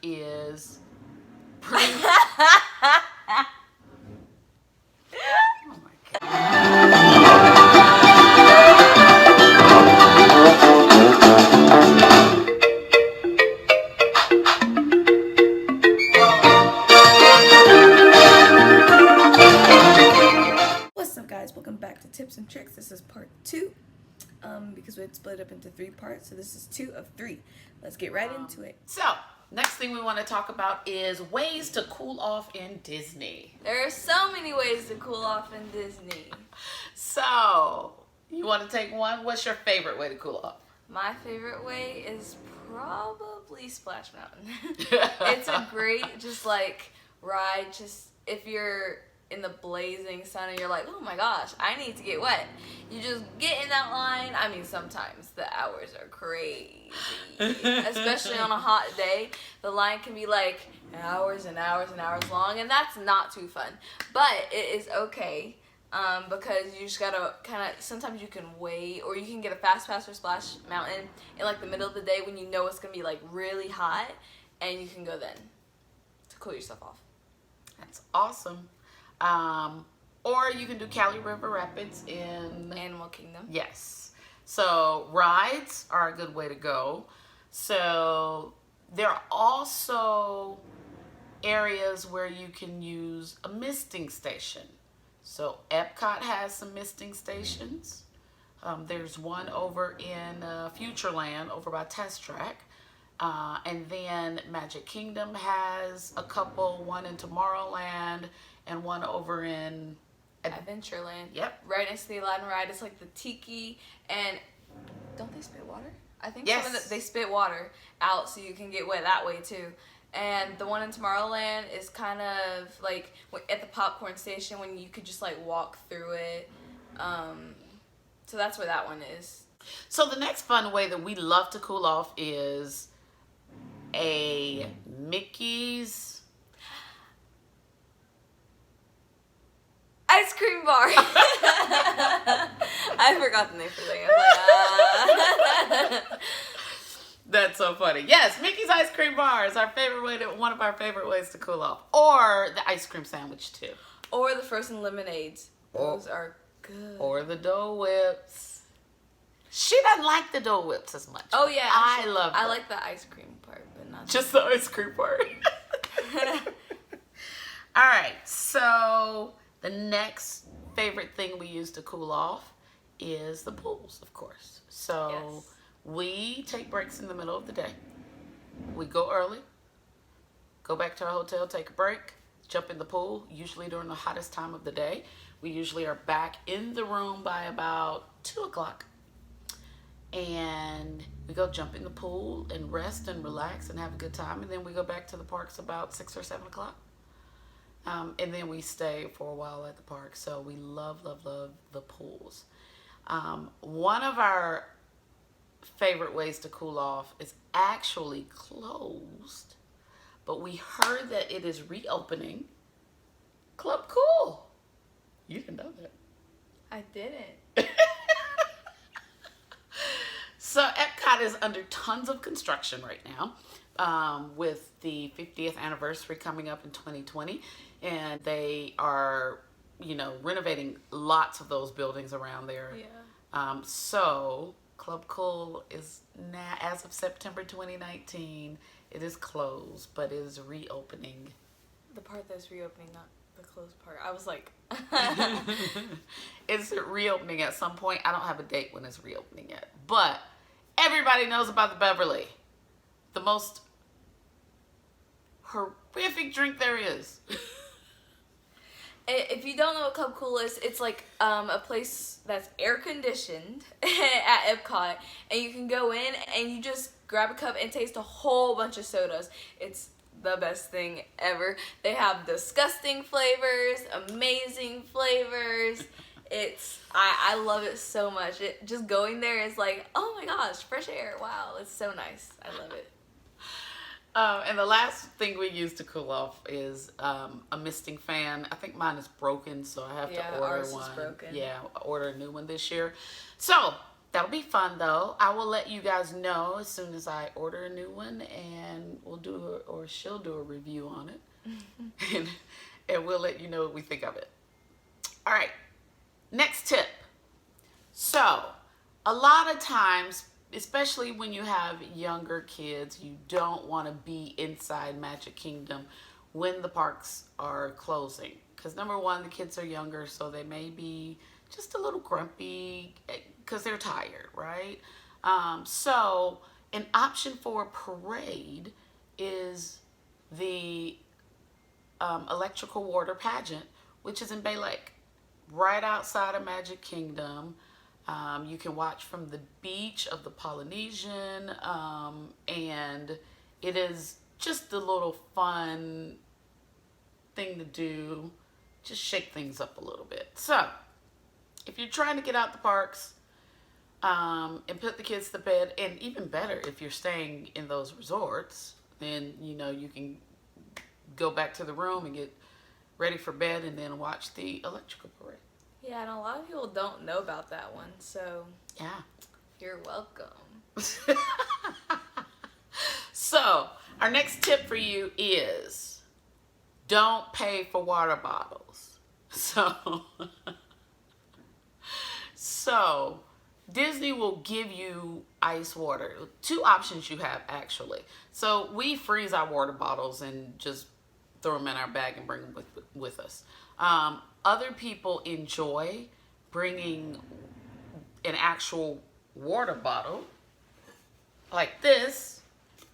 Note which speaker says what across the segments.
Speaker 1: is oh my God.
Speaker 2: What's up, guys? Welcome back to Tips and Tricks. This is part 2 because we had split up into 3 parts, so this is 2 of 3. Let's get right into it.
Speaker 1: So, next thing we want to talk about is ways to cool off in Disney.
Speaker 3: There are so many ways to cool off in Disney.
Speaker 1: So, you want to take one? What's your favorite way to cool off?
Speaker 3: My favorite way is probably Splash Mountain. It's a great just like ride, just if you're in the blazing sun and you're like, oh my gosh, I need to get wet. You just get in that line. I mean, sometimes the hours are crazy. Especially on a hot day. The line can be like hours and hours and hours long, and that's not too fun. But it is okay. Because you just gotta kind of, sometimes you can wait, or you can get a fast pass for Splash Mountain in like the middle of the day when you know it's gonna be like really hot, and you can go then to cool yourself off.
Speaker 1: That's awesome. Or you can do Cali River Rapids in
Speaker 3: Animal Kingdom.
Speaker 1: Yes. So rides are a good way to go. So there are also areas where you can use a misting station. So Epcot has some misting stations. There's one over in Futureland over by Test Track. And then Magic Kingdom has a couple, one in Tomorrowland and one over in
Speaker 3: Adventureland.
Speaker 1: Yep.
Speaker 3: Right next to the Aladdin ride. It's like the tiki, and don't they spit water? I think
Speaker 1: Yes.
Speaker 3: they spit water out so you can get wet that way too. And the one in Tomorrowland is kind of like at the popcorn station when you could just like walk through it. So that's where that one is.
Speaker 1: So the next fun way that we love to cool off is a Mickey's
Speaker 3: Ice cream bar. I forgot the name for the thing. I was like,
Speaker 1: That's so funny. Yes, Mickey's ice cream bar is our favorite way to, one of our favorite ways to cool off. Or the ice cream sandwich too.
Speaker 3: Or the frozen lemonades. Those are good.
Speaker 1: Or the Dole Whips. She doesn't like the Dole Whips as much.
Speaker 3: Oh yeah,
Speaker 1: I love them.
Speaker 3: I like the ice cream part, but not
Speaker 1: Just the ice cream part. All right, so the next favorite thing we use to cool off is the pools, of course. So
Speaker 3: Yes.
Speaker 1: we take breaks in the middle of the day. We go early, go back to our hotel, take a break, jump in the pool, usually during the hottest time of the day. We usually are back in the room by about 2 o'clock. And we go jump in the pool and rest and relax and have a good time. And then we go back to the parks about 6 or 7 o'clock. And then we stay for a while at the park. So we love, love, love the pools. One of our favorite ways to cool off is actually closed, but we heard that it is reopening. Club Cool. You didn't know that.
Speaker 3: I didn't.
Speaker 1: So Epcot is under tons of construction right now, with the 50th anniversary coming up in 2020, and they are, renovating lots of those buildings around there.
Speaker 3: Yeah.
Speaker 1: So Club Cool is now, as of September 2019, it is closed, but it is reopening.
Speaker 3: The part that's reopening, not the closed part. I was like,
Speaker 1: It's reopening at some point. I don't have a date when it's reopening yet, but everybody knows about the Beverly, the most horrific drink there is.
Speaker 3: if you don't know what Club Cool is, it's like a place that's air conditioned at Epcot, and you can go in and you just grab a cup and taste a whole bunch of sodas. It's the best thing ever. They have disgusting flavors, amazing flavors. I love it so much. It just going there is like, oh my gosh, fresh air. Wow, it's so nice. I love it.
Speaker 1: And the last thing we use to cool off is a misting fan. I think mine is broken, so I have to order
Speaker 3: ours
Speaker 1: one.
Speaker 3: is broken.
Speaker 1: Yeah, order a new one this year. So That'll be fun though. I will let you guys know as soon as I order a new one, and we'll do or she'll do a review on it. and we'll let you know what we think of it. All right, next tip. So, a lot of times, especially when you have younger kids, you don't want to be inside Magic Kingdom when the parks are closing. Because number one, the kids are younger, so they may be just a little grumpy because they're tired, right? So an option for a parade is the electrical water pageant, which is in Bay Lake, right outside of Magic Kingdom. You can watch from the beach of the Polynesian, and it is just a little fun thing to do. Just shake things up a little bit. So, if you're trying to get out the parks and put the kids to bed, and even better, if you're staying in those resorts, then you can go back to the room and get ready for bed and then watch the electrical parade.
Speaker 3: Yeah, and a lot of people don't know about that one, so
Speaker 1: yeah,
Speaker 3: you're welcome.
Speaker 1: So, our next tip for you is don't pay for water bottles. So Disney will give you ice water. Two options you have, actually. So we freeze our water bottles and just throw them in our bag and bring them with us. Other people enjoy bringing an actual water bottle like this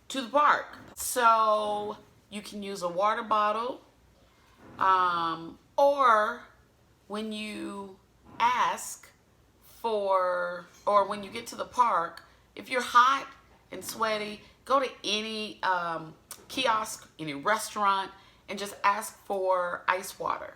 Speaker 1: to the park. So you can use a water bottle, or when you ask for, or when you get to the park, if you're hot and sweaty, go to any kiosk, any restaurant, and just ask for ice water.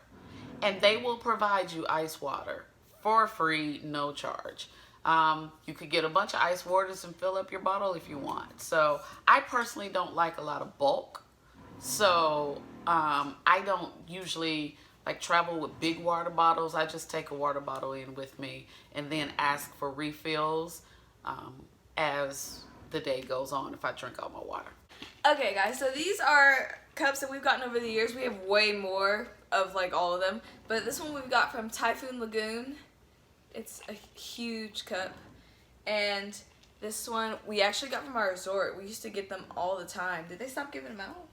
Speaker 1: And they will provide you ice water for free, no charge. You could get a bunch of ice waters and fill up your bottle if you want. So I personally don't like a lot of bulk. So I don't usually like travel with big water bottles. I just take a water bottle in with me and then ask for refills as the day goes on if I drink all my water.
Speaker 3: Okay, guys, so these are cups that we've gotten over the years. We have way more of like all of them, but this one we've got from Typhoon Lagoon. It's a huge cup, and this one we actually got from our resort. We used to get them all the time. Did they stop giving them out?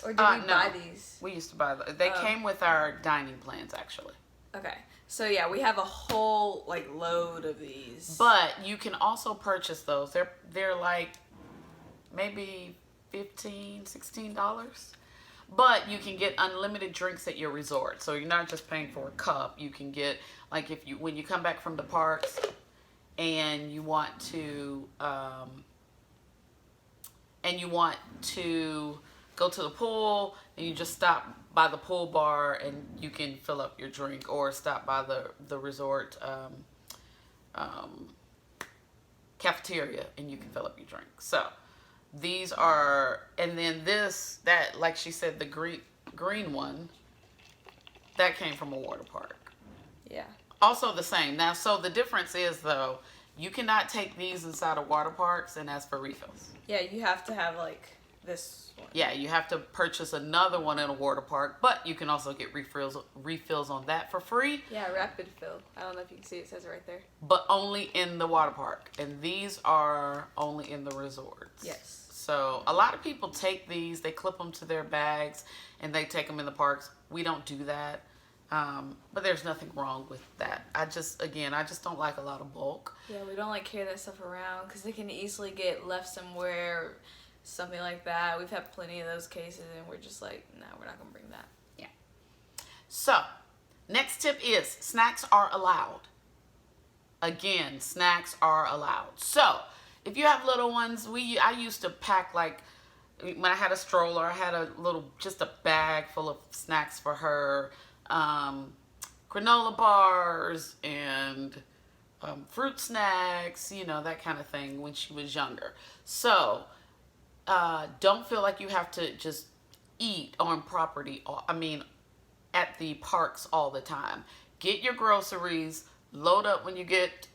Speaker 3: Or did we buy these?
Speaker 1: We used to buy them. They came with our dining plans, actually.
Speaker 3: Okay. So yeah, we have a whole like load of these.
Speaker 1: But you can also purchase those. They're like maybe $15-16. But you can get unlimited drinks at your resort. So you're not just paying for a cup. You can get, like, when you come back from the parks and you want to go to the pool, and you just stop by the pool bar and you can fill up your drink, or stop by the resort cafeteria and you can fill up your drink. So these are, and then that like she said, the green one, that came from a water park.
Speaker 3: Yeah.
Speaker 1: Also the same. Now, so the difference is, though, you cannot take these inside of water parks and ask for refills.
Speaker 3: Yeah, you have to have like this one.
Speaker 1: Yeah, you have to purchase another one in a water park, but you can also get refills on that for free.
Speaker 3: Yeah, rapid fill. I don't know if you can see it says it right there.
Speaker 1: But only in the water park, and these are only in the resorts.
Speaker 3: Yes.
Speaker 1: So a lot of people take these, they clip them to their bags, and they take them in the parks. We don't do that, but there's nothing wrong with that. I just don't like a lot of bulk.
Speaker 3: Yeah, we don't like carry that stuff around because they can easily get left somewhere, something like that. We've had plenty of those cases, and we're just like, no, we're not gonna bring that.
Speaker 1: Yeah. So, next tip is snacks are allowed. Again, snacks are allowed. So, if you have little ones, I used to pack, like, when I had a stroller, I had just a bag full of snacks for her, granola bars and fruit snacks, that kind of thing when she was younger. So, don't feel like you have to just eat on property, at the parks all the time. Get your groceries, load up when you get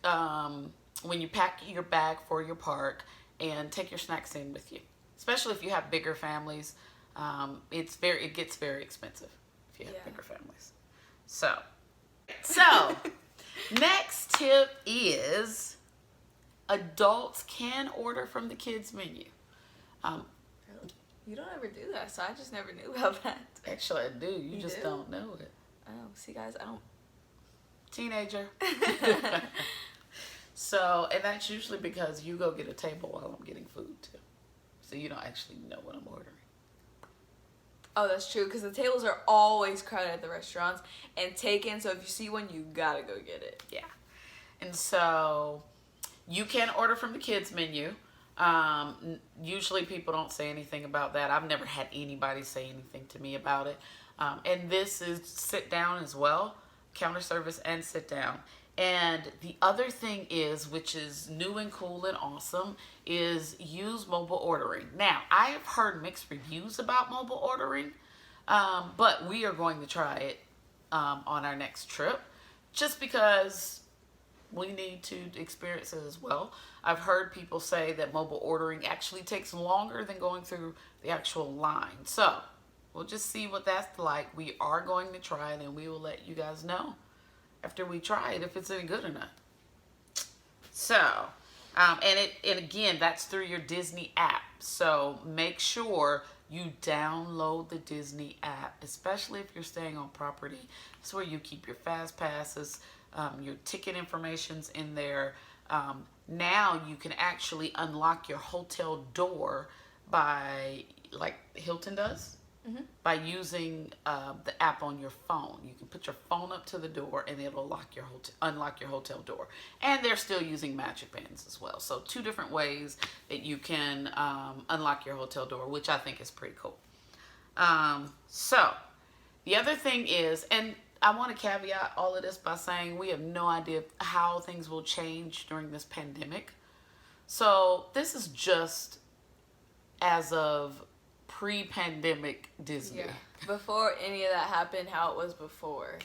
Speaker 1: when you pack your bag for your park, and take your snacks in with you. Especially if you have bigger families, it gets very expensive if you have bigger families. So next tip is adults can order from the kids menu.
Speaker 3: You don't ever do that, so I just never knew about that.
Speaker 1: Actually, I do. You just
Speaker 3: do?
Speaker 1: don't know it.
Speaker 3: Oh, see, guys, I don't.
Speaker 1: Teenager. So, and that's usually because you go get a table while I'm getting food too. So you don't actually know what I'm ordering.
Speaker 3: Oh, that's true, because the tables are always crowded at the restaurants and taken, so if you see one, you gotta go get it.
Speaker 1: Yeah. And so you can order from the kids menu. Usually people don't say anything about that. I've never had anybody say anything to me about it. And this is sit down as well, counter service and sit down. And the other thing is, which is new and cool and awesome, is use mobile ordering. Now, I have heard mixed reviews about mobile ordering, but we are going to try it on our next trip just because we need to experience it as well. I've heard people say that mobile ordering actually takes longer than going through the actual line. So we'll just see what that's like. We are going to try it, and we will let you guys know after we try it if it's any good or not. So, and again, that's through your Disney app. So make sure you download the Disney app, especially if you're staying on property. It's where you keep your fast passes, your ticket information's in there. Now you can actually unlock your hotel door by, like Hilton does, by using the app on your phone. You can put your phone up to the door and it'll unlock your hotel door. And they're still using Magic Bands as well. So 2 different ways that you can unlock your hotel door, which I think is pretty cool. So the other thing is, and I want to caveat all of this by saying we have no idea how things will change during this pandemic. So this is just as of pre-pandemic Disney.
Speaker 3: Yeah. Before any of that happened, how it was before.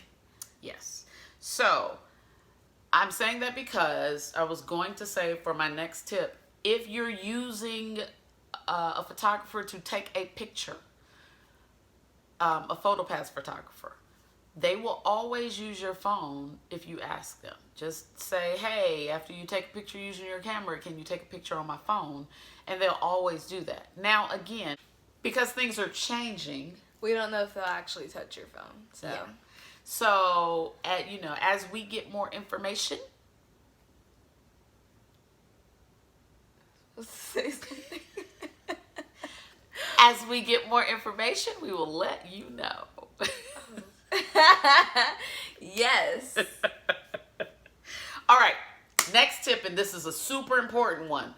Speaker 1: Yes. So I'm saying that because I was going to say for my next tip, if you're using a photographer to take a picture, a PhotoPass photographer, they will always use your phone if you ask them. Just say, hey, after you take a picture using your camera, can you take a picture on my phone? And they'll always do that. Now, again, because things are changing,
Speaker 3: we don't know if they'll actually touch your phone. So,
Speaker 1: yeah. So, as we get more information, as we get more information, we will let you know.
Speaker 3: Yes.
Speaker 1: All right. Next tip, and this is a super important one.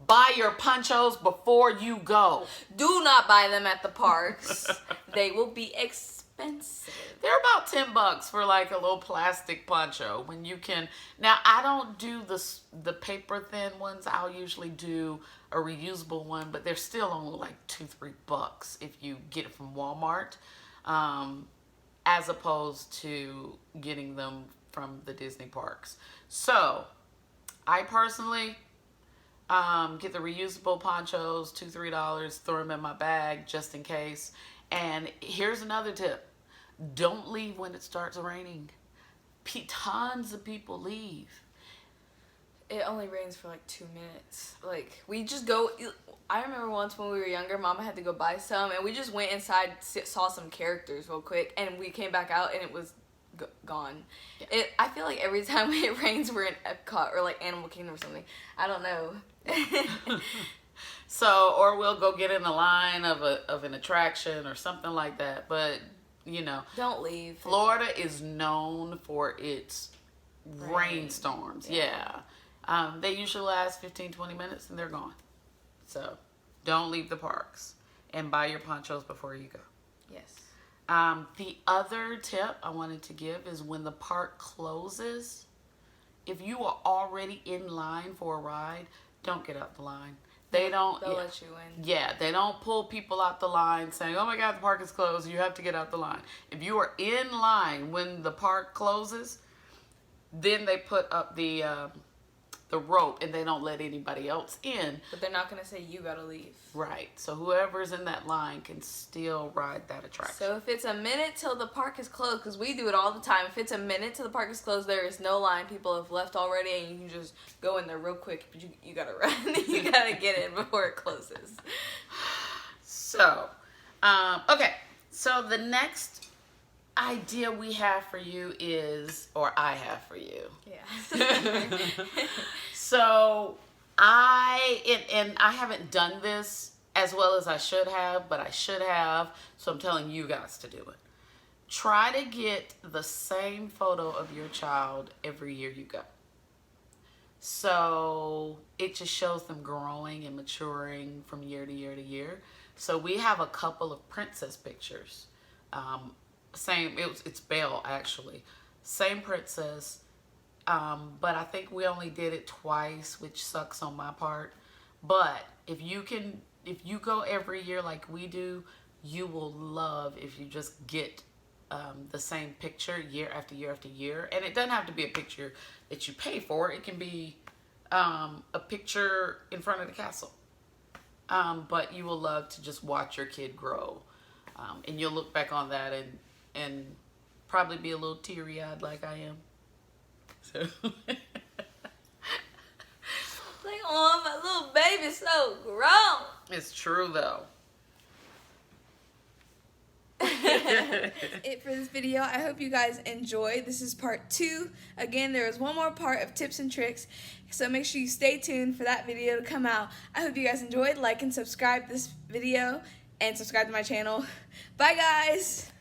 Speaker 1: Buy your ponchos before you go.
Speaker 3: Do not buy them at the parks. They will be expensive.
Speaker 1: They're about $10 for like a little plastic poncho. When you can, now I don't do the paper thin ones. I'll usually do a reusable one, but they're still only like $2-3 if you get it from Walmart, as opposed to getting them from the Disney parks. So I personally get the reusable ponchos, $2-3, throw them in my bag just in case. And here's another tip. Don't leave when it starts raining. Tons of people leave.
Speaker 3: It only rains for like 2 minutes. Like, we just go. I remember once when we were younger, Mama had to go buy some, and we just went inside, saw some characters real quick, and we came back out, and it was gone. Yeah. I feel like every time it rains, we're in Epcot or like Animal Kingdom or something. I don't know.
Speaker 1: So, or we'll go get in the line of an attraction or something like that. But
Speaker 3: don't leave.
Speaker 1: Florida is known for its rainstorms. Yeah. They usually last 15-20 minutes and they're gone. So don't leave the parks, and buy your ponchos before you go.
Speaker 3: Yes.
Speaker 1: The other tip I wanted to give is when the park closes, if you are already in line for a ride, don't get out the line. They'll
Speaker 3: let you in.
Speaker 1: Yeah, they don't pull people out the line saying, oh my God, the park is closed, you have to get out the line. If you are in line when the park closes, then they put up the rope, and they don't let anybody else in.
Speaker 3: But they're not gonna say you gotta leave.
Speaker 1: Right. So whoever's in that line can still ride that attraction.
Speaker 3: So if it's a minute till the park is closed, because we do it all the time, if it's a minute till the park is closed, there is no line. People have left already, and you can just go in there real quick. But you gotta run. You gotta get in before it closes.
Speaker 1: So, okay. So the next idea we have for you is, or I have for you.
Speaker 3: Yeah.
Speaker 1: So I haven't done this as well as I should have, but I should have. So I'm telling you guys to do it. Try to get the same photo of your child every year you go. So it just shows them growing and maturing from year to year to year. So we have a couple of princess pictures. It's Belle actually. Same princess. But I think we only did it twice, which sucks on my part. But if you go every year like we do, you will love if you just get the same picture year after year after year. And it doesn't have to be a picture that you pay for. It can be a picture in front of the castle. But you will love to just watch your kid grow. And you'll look back on that and probably be a little teary-eyed like I am. So
Speaker 3: Like, oh, my little baby's so grown.
Speaker 1: it's true though.
Speaker 2: That's it for this video. I hope you guys enjoyed. This is part 2. Again, there is one more part of tips and tricks, so make sure you stay tuned for that video to come out. I hope you guys enjoyed. Like and subscribe this video and subscribe to my channel. Bye guys.